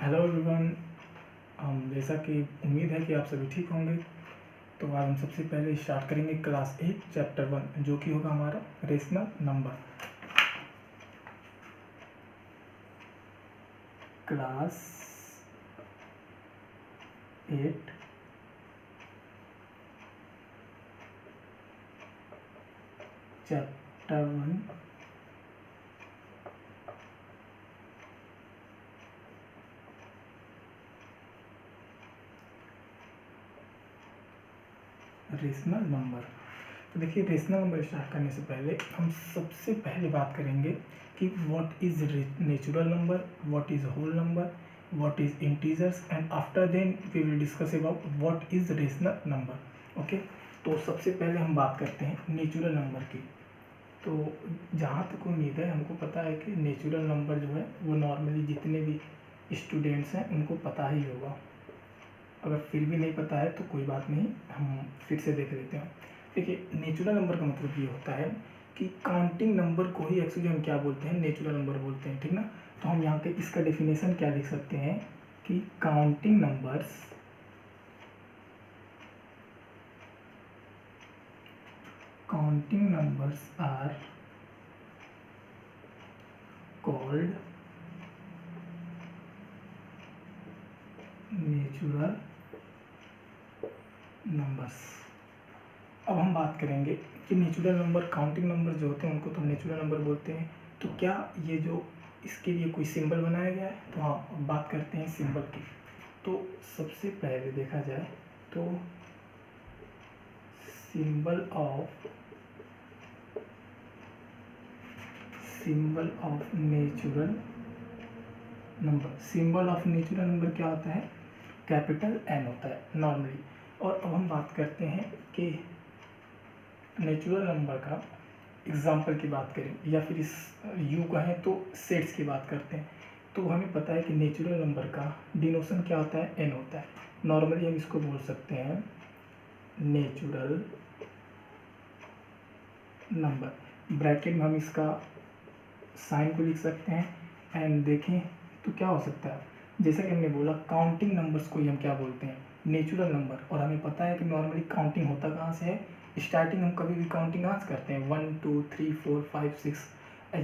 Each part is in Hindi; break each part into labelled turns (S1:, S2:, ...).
S1: Hello everyone. जैसा कि उम्मीद है कि आप सभी ठीक होंगे, तो आज हम सबसे पहले स्टार्ट करेंगे क्लास 8 चैप्टर 1, जो कि होगा हमारा rational number. Class 8 chapter 1 rational number. तो देखिए, रेशनल नंबर स्टार्ट करने से पहले हम सबसे पहले बात करेंगे कि what is natural number, what is whole number, what is integers, and after then we will discuss about what is rational number. Okay, तो सबसे पहले हम बात करते हैं नेचुरल नंबर की। तो जहाँ तक उम्मीद है, हमको पता है कि नेचुरल नंबर जो है वो नॉर्मली जितने भी स्टूडेंट्स हैं उनको पता ही होगा। अगर फिर भी नहीं पता है तो कोई बात नहीं, हम फिर से देख लेते हैं। देखिए, नेचुरल नंबर का मतलब ये होता है कि काउंटिंग नंबर को ही एक्चुअली हम क्या बोलते हैं, नेचुरल नंबर बोलते हैं, ठीक ना। तो हम यहाँ पे इसका डेफिनेशन क्या लिख सकते हैं कि counting numbers are called natural numbers. अब हम बात करेंगे कि नेचुरल नंबर, काउंटिंग नंबर जो होते हैं उनको तो नेचुरल नंबर बोलते हैं। तो क्या ये जो इसके लिए कोई सिंबल बनाया गया है? तो हाँ, अब बात करते हैं सिंबल की। तो सबसे पहले देखा जाए तो सिंबल ऑफ नेचुरल नंबर क्या होता है? कैपिटल एन होता है नॉर्मली। और अब हम बात करते हैं कि नेचुरल नंबर का एग्जाम्पल की बात करें, या फिर इस यू कहें तो सेट्स की बात करते हैं। तो हमें पता है कि नेचुरल नंबर का डिनोशन क्या होता है? एन होता है। नॉर्मली हम इसको बोल सकते हैं नेचुरल नंबर। ब्रैकेट में हम इसका साइन को लिख सकते हैं, एंड देखें तो क्या हो सकता है। जैसा कि हमने बोला, काउंटिंग नंबर्स को ही हम क्या बोलते हैं? Natural number. और हमें पता है कि नॉर्मली काउंटिंग होता कहाँ से है? स्टार्टिंग हम कभी भी काउंटिंग कहाँ से करते हैं? 1 2 3 4 5 6,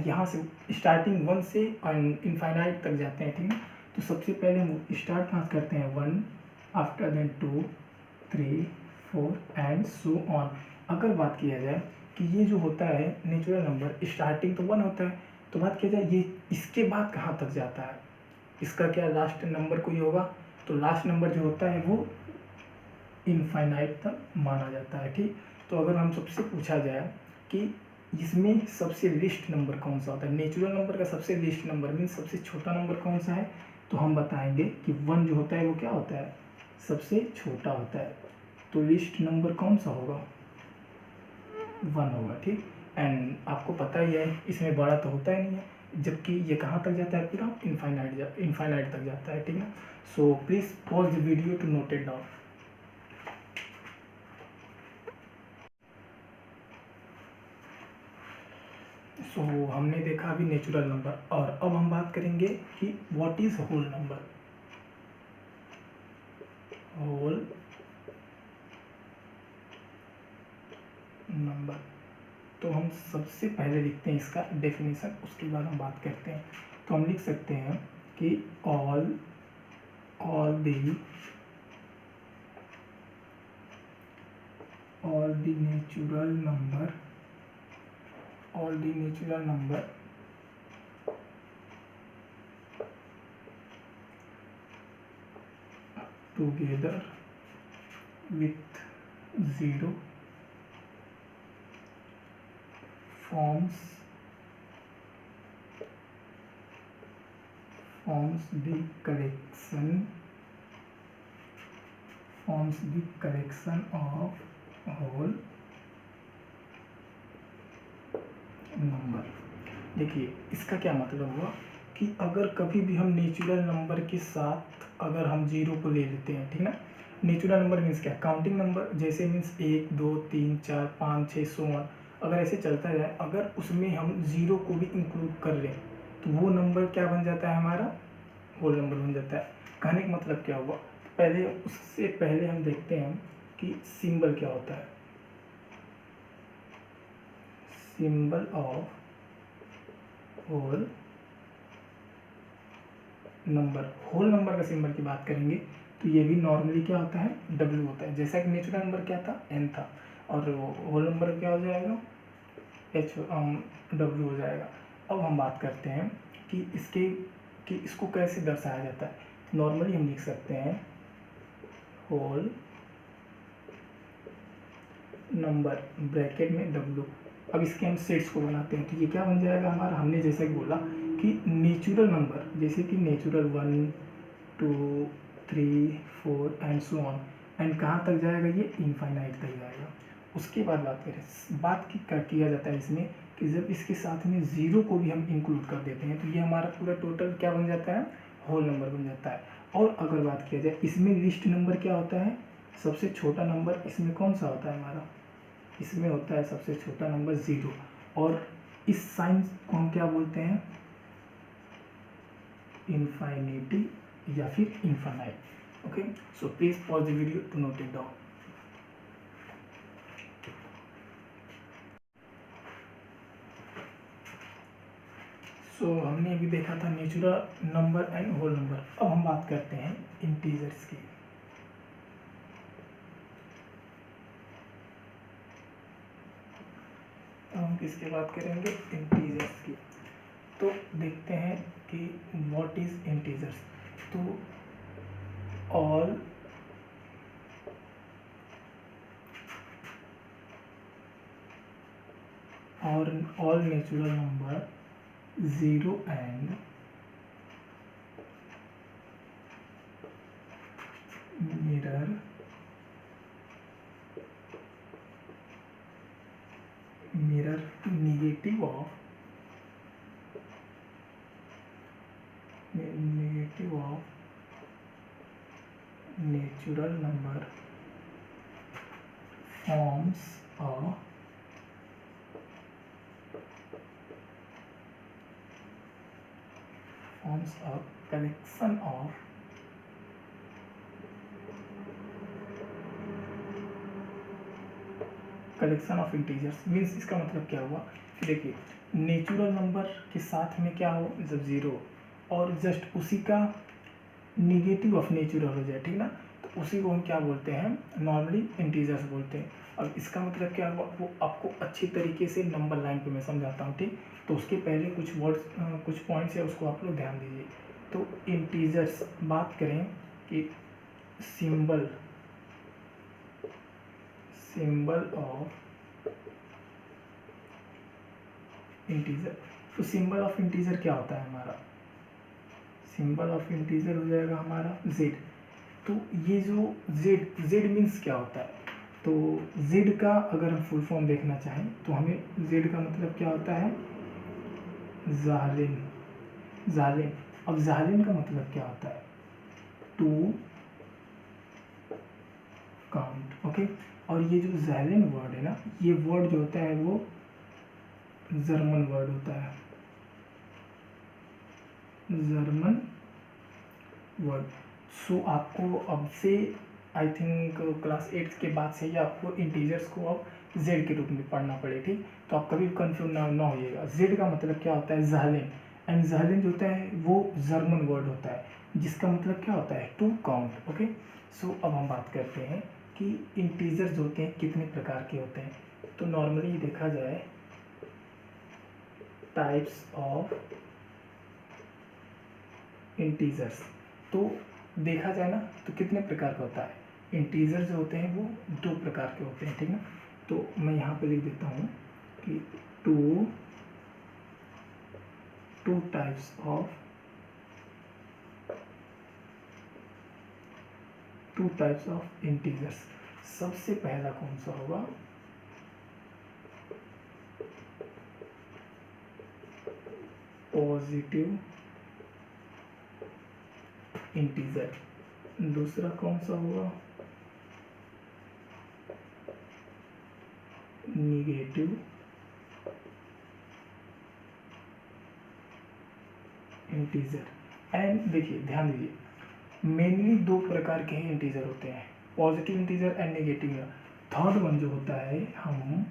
S1: यहाँ से स्टार्टिंग 1 से इनफाइनाइट तक जाते हैं, ठीक है। तो सबसे पहले हम स्टार्ट कहाँ से करते हैं? 1, after then 2 3 4 and so on. अगर बात किया जाए कि ये जो होता है नेचुरल नंबर, स्टार्टिंग तो 1 होता है, तो बात किया जाए ये इसके बाद कहाँ तक जाता है, इसका क्या लास्ट नंबर कोई होगा? तो लास्ट नंबर जो होता है वो इनफाइनाइट तक माना जाता है, ठीक। तो अगर हम सबसे पूछा जाए कि इसमें सबसे लिस्ट नंबर कौन सा होता है, नेचुरल नंबर का सबसे लिस्ट नंबर मीन सबसे छोटा नंबर कौन सा है, तो हम बताएंगे कि 1 जो होता है वो क्या होता है? सबसे छोटा होता है। तो लिस्ट नंबर कौन सा होगा? 1 होगा, ठीक। एंड आपको पता ही है इसमें बड़ा तो होता ही नहीं है, जबकि ये कहाँ तक जाता है? पूरा इनफाइनाइट तक जाता है, ठीक ना। So please pause the video to note it down. So हमने देखा अभी नेचुरल नंबर, और अब हम बात करेंगे कि what is whole number. Whole number, तो हम सबसे पहले लिखते हैं इसका डेफिनेशन, उसके बाद हम बात करते हैं। तो हम लिख सकते हैं कि all the natural number together with 0 forms the collection of whole number. देखिए, इसका क्या मतलब हुआ कि अगर कभी भी हम नेचुरल नंबर के साथ अगर हम 0 को ले लेते हैं, ठीक ना। नेचुरल नंबर मीन्स क्या? काउंटिंग नंबर, जैसे मीन्स 1 2 3 4 5 6 सो ऑन, अगर ऐसे चलता जाए, अगर उसमें हम 0 को भी इंक्लूड कर लें तो वो नंबर क्या बन जाता है? हमारा होल नंबर बन जाता है। कहने का मतलब क्या हुआ, पहले उससे पहले हम देखते हैं कि सिंबल क्या होता है। Symbol of whole number, whole number का सिंबल की बात करेंगे तो ये भी नॉर्मली क्या होता है, W होता है। जैसा कि नेचुरल नंबर क्या था, N था, और होल नंबर क्या हो जाएगा, W हो जाएगा। अब हम बात करते हैं कि इसको कैसे दर्शाया जाता है। नॉर्मली हम लिख सकते हैं होल नंबर ब्रैकेट में W। अब इसके हम सेट्स को बनाते हैं तो ये क्या बन जाएगा हमारा, हमने जैसे कि बोला कि नेचुरल नंबर, जैसे कि natural 1 2 3 4 and so on, and कहाँ तक जाएगा, ये इनफाइनाइट तक जाएगा। उसके बाद बात किया जाता है इसमें कि जब इसके साथ में ज़ीरो को भी हम इंक्लूड कर देते हैं तो ये हमारा पूरा टोटल क्या बन जाता है, होल नंबर बन जाता है। और अगर बात किया जाए इसमें लिस्ट नंबर क्या होता है, सबसे छोटा नंबर इसमें कौन सा होता है हमारा, इसमें होता है सबसे छोटा नंबर 0। और इस साइन को हम क्या बोलते हैं, इनफाइनिटी या फिर infinite. Okay, so please pause the video to note it down. So हमने अभी देखा था natural number and whole number. अब हम बात करते हैं इंटीजर्स की। हम किसकी बात करेंगे, इंटीजर्स की। तो देखते हैं कि व्हाट इज इंटीजर्स। तो all natural number 0 and mirror negative of natural number forms a collection of integers. Means इसका मतलब क्या हुआ कि देखिए नेचुरल नंबर के साथ में क्या हो, जब 0 और जस्ट उसी का निगेटिव ऑफ नेचुरल हो जाए, ठीक ना, तो उसी को हम क्या बोलते हैं, नॉर्मली इंटीजर्स बोलते हैं। अब इसका मतलब क्या हुआ, वो आपको अच्छी तरीके से नंबर लाइन पे मैं समझाता हूँ, ठीक। तो उसके पहले कुछ वर्ड्स कुछ पॉइंट्स है उसको आप लोग ध्यान दीजिए। तो इंटीजर्स बात करें कि सिंबल ऑफ इंटीजर। तो सिंबल ऑफ इंटीजर क्या होता है हमारा, सिंबल ऑफ इंटीजर हो जाएगा हमारा Z। तो ये जो Z मीन्स क्या होता है, तो Z का अगर हम फुल फॉर्म देखना चाहें तो हमें Z का मतलब क्या होता है, जालिम। अब जालिम का मतलब क्या होता है, टू काउंट। ओके, और ये जो जालिम वर्ड है ना, ये वर्ड जो होता है वो जर्मन वर्ड होता है, जर्मन वर्ड। सो आपको अब से आई थिंक क्लास 8 के बाद से ही आपको इंटीजर्स को अब Z के रूप में पढ़ना पड़े, ठीक। तो आप कभी कंफ्यूज ना होइएगा। Z का मतलब क्या होता है, ज़ालिम। एंड ज़ालिम जो होता है वो जर्मन वर्ड होता है जिसका मतलब क्या होता है, टू काउंट। ओके, सो अब हम बात करते हैं कि इंटीजर्स होते हैं कितने प्रकार के होते हैं। तो नॉर्मली देखा जाए टाइप्स ऑफ इंटीजर्स, तो देखा जाए ना तो कितने प्रकार का होता है, इंटीजर जो होते हैं वो 2 प्रकार के होते हैं, ठीक ना। तो मैं यहाँ पे लिख देता हूँ कि टू टाइप्स ऑफ इंटीजर्स। सबसे पहला कौन सा होगा, पॉजिटिव इंटीजर। दूसरा कौन सा होगा, निगेटिव इंटीजर। एंड देखिए ध्यान दीजिए, मेनली दो प्रकार के ही इंटीजर होते हैं, positive integer and negative. Third one जो होता है, हम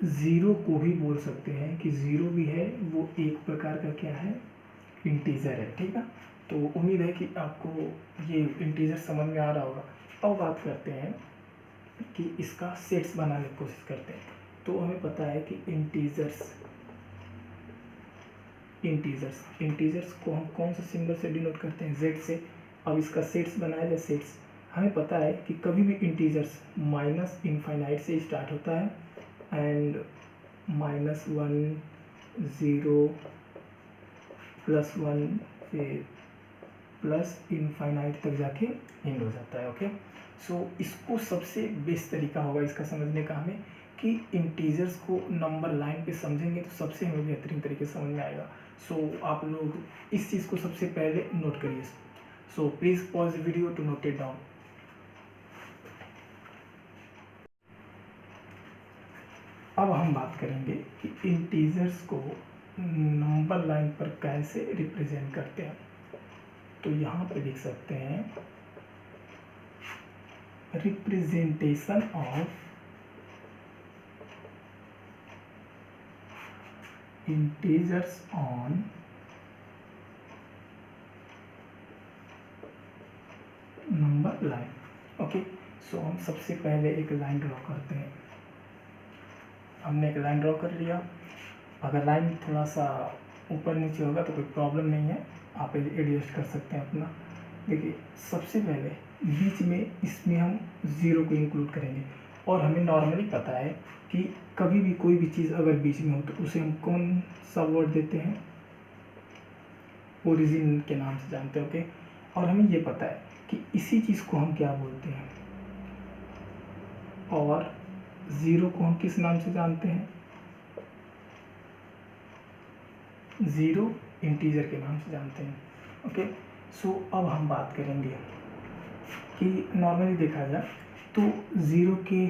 S1: ज़ीरो को भी बोल सकते हैं कि ज़ीरो भी है, वो एक प्रकार का क्या है, इंटीजर है। ठीक है, तो उम्मीद है कि आपको ये इंटीजर समझ में आ रहा होगा। अब बात करते हैं कि इसका सेट्स बनाने की कोशिश करते हैं। तो हमें पता है कि इंटीजर्स को हम कौन सा सिंबल से डिनोट करते हैं, जेड से। अब इसका सेट्स बनाया जाए, सेट्स हमें पता है कि कभी भी इंटीजर्स माइनस इनफाइनाइट से स्टार्ट होता है एंड -1 0 +1 फिर प्लस इनफाइनाइट तक जाके एंड हो जाता है। ओके, सो इसको सबसे बेस्ट तरीका होगा इसका समझने का हमें कि इंटीजर्स को नंबर लाइन पे समझेंगे तो सबसे हमें बेहतरीन तरीके से समझ में आएगा। सो आप लोग इस चीज़ को सबसे पहले नोट करिए। So please pause the video to note it down. अब हम बात करेंगे कि इंटीजर्स को नंबर लाइन पर कैसे रिप्रेजेंट करते हैं। तो यहाँ पे लिख सकते हैं representation of integers on number line. Okay, so हम सबसे पहले एक लाइन ड्रॉ करते हैं। हमने एक लाइन ड्रॉ कर लिया। अगर लाइन थोड़ा सा ऊपर नीचे होगा तो कोई प्रॉब्लम नहीं है, आप एडजस्ट कर सकते हैं अपना। देखिए, सबसे पहले बीच में इसमें हम ज़ीरो को इंक्लूड करेंगे और हमें नॉर्मली पता है कि कभी भी कोई भी चीज़ अगर बीच में हो तो उसे हम कौन सा वर्ड देते हैं, ओरिजिन के नाम से जानते हैं। ओके, और हमें ये पता है कि इसी चीज़ को हम क्या बोलते हैं, और ज़ीरो को हम किस नाम से जानते हैं, ज़ीरो इंटीजर के नाम से जानते हैं। ओके, सो अब हम बात करेंगे कि नॉर्मली देखा जाए तो ज़ीरो के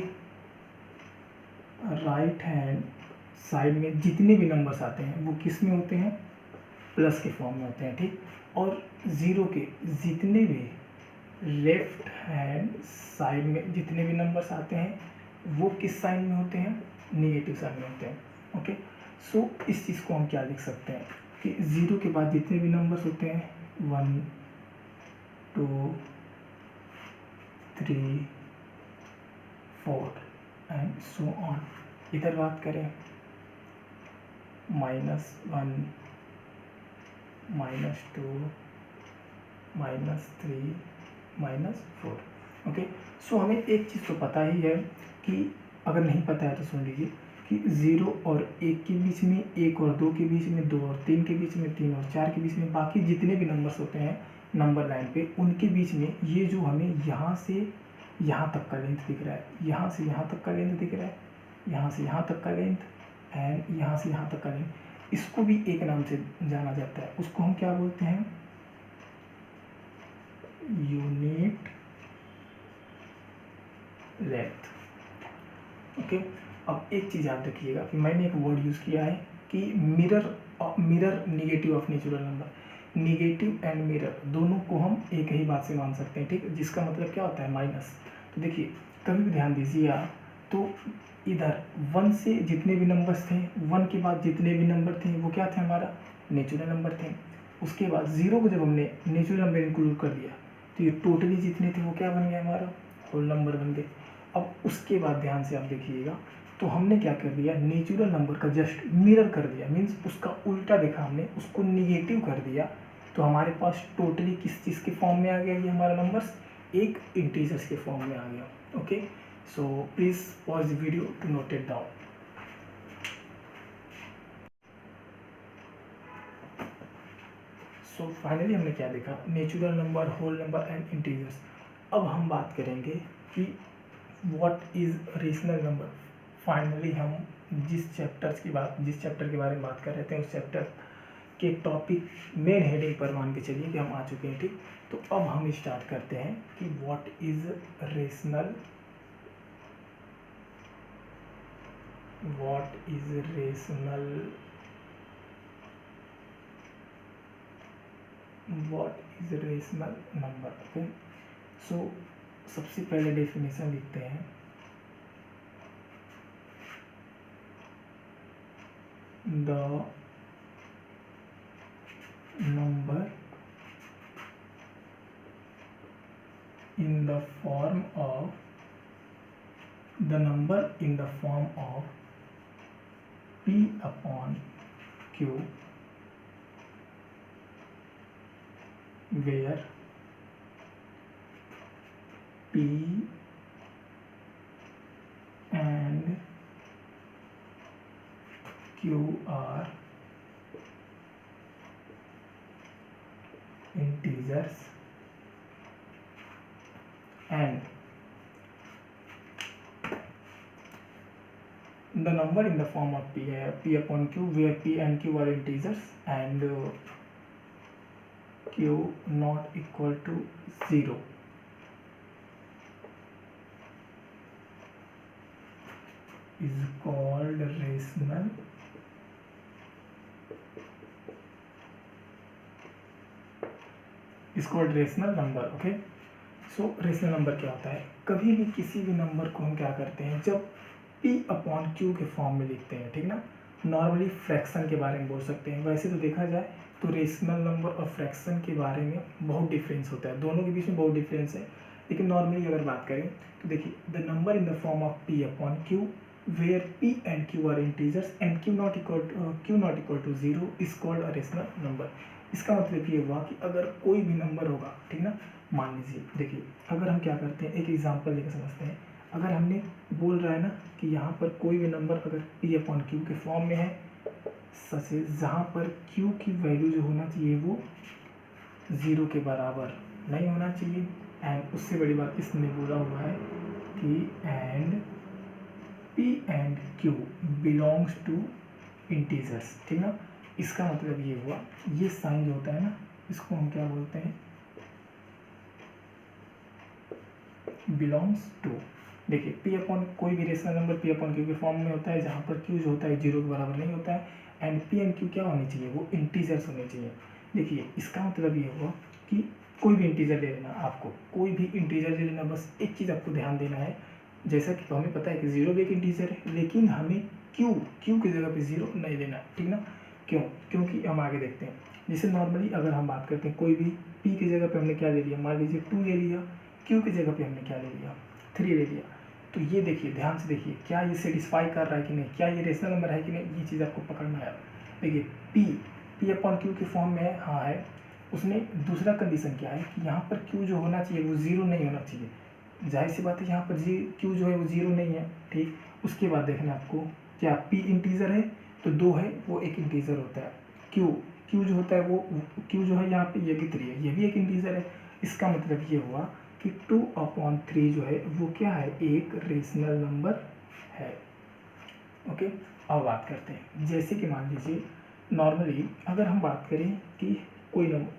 S1: राइट हैंड साइड में जितने भी नंबर्स आते हैं वो किस में होते हैं, प्लस के फॉर्म में होते हैं। ठीक, और ज़ीरो के जितने भी लेफ्ट हैंड साइड में जितने भी नंबर्स आते हैं वो किस साइन में होते हैं, नेगेटिव साइन में होते हैं। ओके, सो इस चीज़ को हम क्या लिख सकते हैं कि ज़ीरो के बाद जितने भी नंबर्स होते हैं 1 2 3 4 एंड सो ऑन। इधर बात करें -1 -2 -3 -4। ओके, सो हमें एक चीज़ तो पता ही है कि अगर नहीं पता है तो सुन लीजिए कि 0 और 1 के बीच में, 1 और 2 के बीच में, 2 और 3 के बीच में, 3 और 4 के बीच में, बाकी जितने भी नंबर्स होते हैं नंबर लाइन पे, उनके बीच में ये जो हमें यहाँ से यहाँ तक का लेंथ दिख रहा है, यहाँ से यहाँ तक का लेंथ दिख रहा है, यहाँ से यहाँ तक का लेंथ एंड यहाँ से यहाँ तक का लेंथ, इसको भी एक नाम से जाना जाता है। उसको हम क्या बोलते हैं, यूनिट लेंथ। ओके, अब एक चीज़ याद रखिएगा कि मैंने एक वर्ड यूज़ किया है कि mirror negative of natural number. Negative and mirror दोनों को हम एक ही बात से मान सकते हैं। ठीक, जिसका मतलब क्या होता है, माइनस। तो देखिए, कभी भी ध्यान दीजिए आप, तो इधर 1 से जितने भी नंबर्स थे, 1 के बाद जितने भी नंबर थे वो क्या थे, हमारा नेचुरल नंबर थे। उसके बाद 0 को जब हमने नेचुरल नंबर इंक्लूड कर दिया तो ये टोटली जितने थे वो क्या बन गया, हमारा होल नंबर बन गए। अब उसके बाद ध्यान से आप देखिएगा, तो हमने क्या कर दिया, नेचुरल नंबर का जस्ट मिरर कर दिया, मीन्स उसका उल्टा देखा हमने, उसको निगेटिव कर दिया। तो हमारे पास टोटली किस चीज़ के फॉर्म में आ गया, ये हमारा नंबर्स एक इंटीजर्स के फॉर्म में आ गया। Okay, so please pause the video to note it down. So finally हमने क्या देखा, natural number, whole number and integers. अब हम बात करेंगे कि what is rational number. Finally हम जिस चैप्टर के बारे में बात कर रहे थे उस चैप्टर के टॉपिक मेन हेडिंग पर मान के चलिए कि हम आ चुके हैं। ठीक, तो अब हम स्टार्ट करते हैं कि what is rational what is rational number. Okay, so सबसे पहले डेफिनेशन लिखते हैं। The number in the form of P upon Q, where P and Q are integers and the number in the form of P upon Q, where P and Q are integers and Q not equal to 0 is called rational number. Okay, so rational number क्या होता है? कभी भी किसी भी नंबर को हम क्या करते हैं, जब P अपॉन Q के फॉर्म में लिखते हैं, ठीक ना, नॉर्मली फ्रैक्शन के बारे में बोल सकते हैं। वैसे तो देखा जाए तो रेशनल नंबर और फ्रैक्शन के बारे में बहुत डिफरेंस होता है, दोनों के बीच में बहुत डिफरेंस है। लेकिन नॉर्मली अगर बात करें तो देखिए, the number in the form of P upon Q where P and Q are integers and Q not equal to 0 is called a rational number. इसका मतलब ये हुआ कि अगर कोई भी नंबर होगा, ठीक ना, मान लीजिए, देखिए अगर हम क्या करते हैं, एक एग्जांपल लेकर समझते हैं। अगर हमने बोल रहा है ना कि यहाँ पर कोई भी नंबर अगर P अपॉन Q के फॉर्म में है, सच है, जहाँ पर Q की वैल्यू जो होना चाहिए वो 0 के बराबर नहीं होना चाहिए। एंड उससे बड़ी बात इसने बोला हुआ है कि and P and Q belongs to integers, ठीक ना। इसका मतलब ये हुआ, ये साइन जो होता है ना, इसको हम क्या बोलते हैं, बिलोंग्स टू। देखिए P अपॉन कोई भी rational number P upon Q के फॉर्म में होता है, जहाँ पर Q जो होता है 0 के बराबर नहीं होता है। एंड P एंड Q क्या होने चाहिए, वो इंटीजर्स होने चाहिए। देखिए इसका मतलब ये हुआ कि कोई भी इंटीजर ले लेना, आपको कोई भी इंटीजर ले लेना, बस एक चीज़ आपको ध्यान देना है, जैसा कि हमें पता है कि 0 भी एक इंटीजर है, लेकिन हमें Q की जगह पे 0 नहीं लेना, ठीक ना। क्यों? क्योंकि हम आगे देखते हैं। जैसे नॉर्मली अगर हम बात करते हैं, कोई भी P की जगह पे हमने क्या ले लिया, मान लीजिए 2 ले लिया, Q की जगह पे हमने क्या ले लिया, 3 ले लिया। तो ये देखिए, ध्यान से देखिए, क्या ये सेटिस्फाई कर रहा है कि नहीं, क्या ये रेशनल नंबर है कि नहीं, ये चीज़ आपको पकड़ना है। देखिए P अपॉन Q के फॉर्म में है, हाँ है। उसने दूसरा कंडीशन क्या है कि यहाँ पर Q जो होना चाहिए वो 0 नहीं होना चाहिए। जाहिर सी बात है, यहाँ पर Q जो है वो 0 नहीं है, ठीक। उसके बाद देखना आपको, क्या P इंटीजर है तो 2 है, वो एक इंटीजर होता है। Q जो होता है वो Q जो है यहाँ पे, ये भी 3 है, ये भी एक इंटीजर है। इसका मतलब ये हुआ कि 2/3 जो है वो क्या है, एक रेशनल नंबर है। ओके, अब बात करते हैं, जैसे कि मान लीजिए नॉर्मली अगर हम बात करें कि कोई नंबर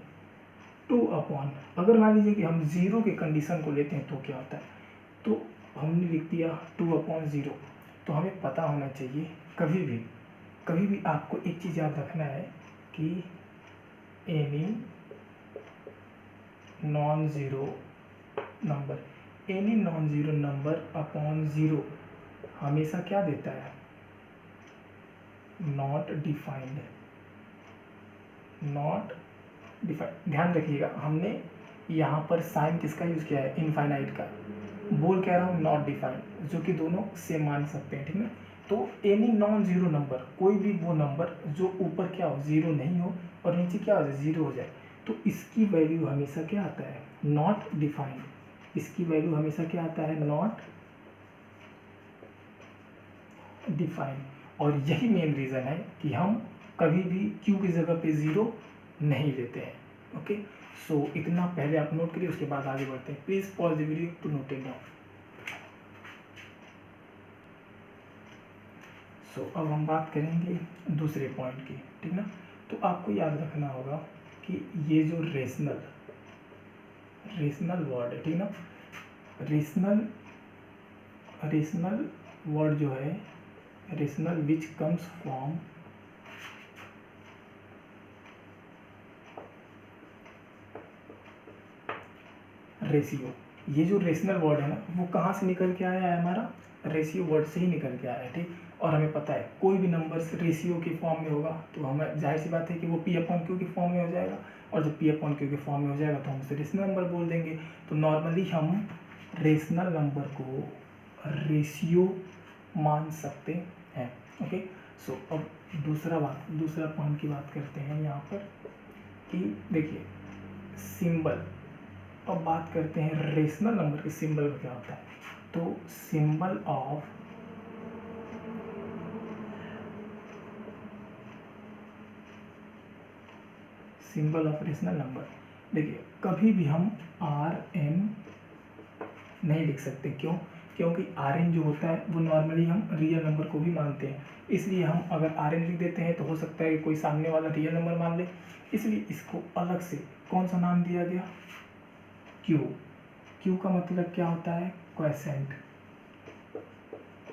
S1: अगर मान लीजिए कि हम 0 के कंडीशन को लेते हैं तो क्या होता है, तो हमने लिख दिया 2/0। तो हमें पता होना चाहिए, कभी भी आपको एक चीज़ याद रखना है कि any non zero number upon 0 हमेशा क्या देता है, नॉट डिफाइंड। ध्यान रखिएगा, हमने यहाँ पर साइन किसका यूज़ किया है, इनफाइनाइट का। बोल कह रहा हूँ नॉट डिफाइंड, जो कि दोनों सेम मान सकते हैं, ठीक है। तो एनी नॉन जीरो नंबर, कोई भी वो नंबर जो ऊपर क्या हो 0 नहीं हो और नीचे क्या हो जाए 0 हो जाए, तो इसकी वैल्यू हमेशा क्या आता है, नॉट डिफाइंड। इसकी वैल्यू हमेशा क्या आता है, नॉट डिफाइंड। और यही मेन रीज़न है कि हम कभी भी Q की जगह पे 0 नहीं लेते हैं। ओके, सो इतना पहले आप नोट करिए, उसके बाद आगे बढ़ते हैं। Please pause the video to note it down. So अब हम बात करेंगे दूसरे पॉइंट की, ठीक ना। तो आपको याद रखना होगा कि ये जो रेशनल वर्ड है, ठीक ना, रेशनल वर्ड जो है, rational which comes from ratio. ये जो रेशनल वर्ड है ना, वो कहाँ से निकल के आया है, हमारा रेशियो वर्ड से ही निकल के आया है, ठीक। और हमें पता है कोई भी नंबर रेशियो के फॉर्म में होगा तो हमें जाहिर सी बात है कि वो P/Q के फॉर्म में हो जाएगा, और जब P/Q के फॉर्म में हो जाएगा तो हम उसे रेशनल नंबर बोल देंगे। तो नॉर्मली हम रेशनल नंबर को रेशियो मान सकते हैं। ओके, सो अब दूसरा पॉइंट की बात करते हैं यहाँ पर कि देखिए सिंबल। अब बात करते हैं रेशनल नंबर के सिंबल का क्या होता है। तो सिंबल ऑफ रेशनल नंबर, देखिए कभी भी हम RN नहीं लिख सकते। क्यों? क्योंकि RN जो होता है वो नॉर्मली हम रियल नंबर को भी मानते हैं, इसलिए हम अगर RN लिख देते हैं तो हो सकता है कि कोई सामने वाला रियल नंबर मान ले, इसलिए इसको अलग से कौन सा नाम दिया गया, Q का मतलब क्या होता है, क्वेसेंट।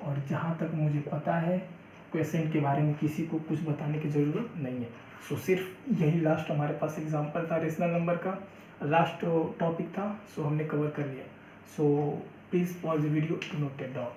S1: और जहाँ तक मुझे पता है क्वेसेंट के बारे में किसी को कुछ बताने की ज़रूरत नहीं है। सो सिर्फ यही लास्ट हमारे पास एग्जांपल था रेशनल नंबर का, लास्ट टॉपिक था, सो हमने कवर कर लिया। So please pause the video to note it down.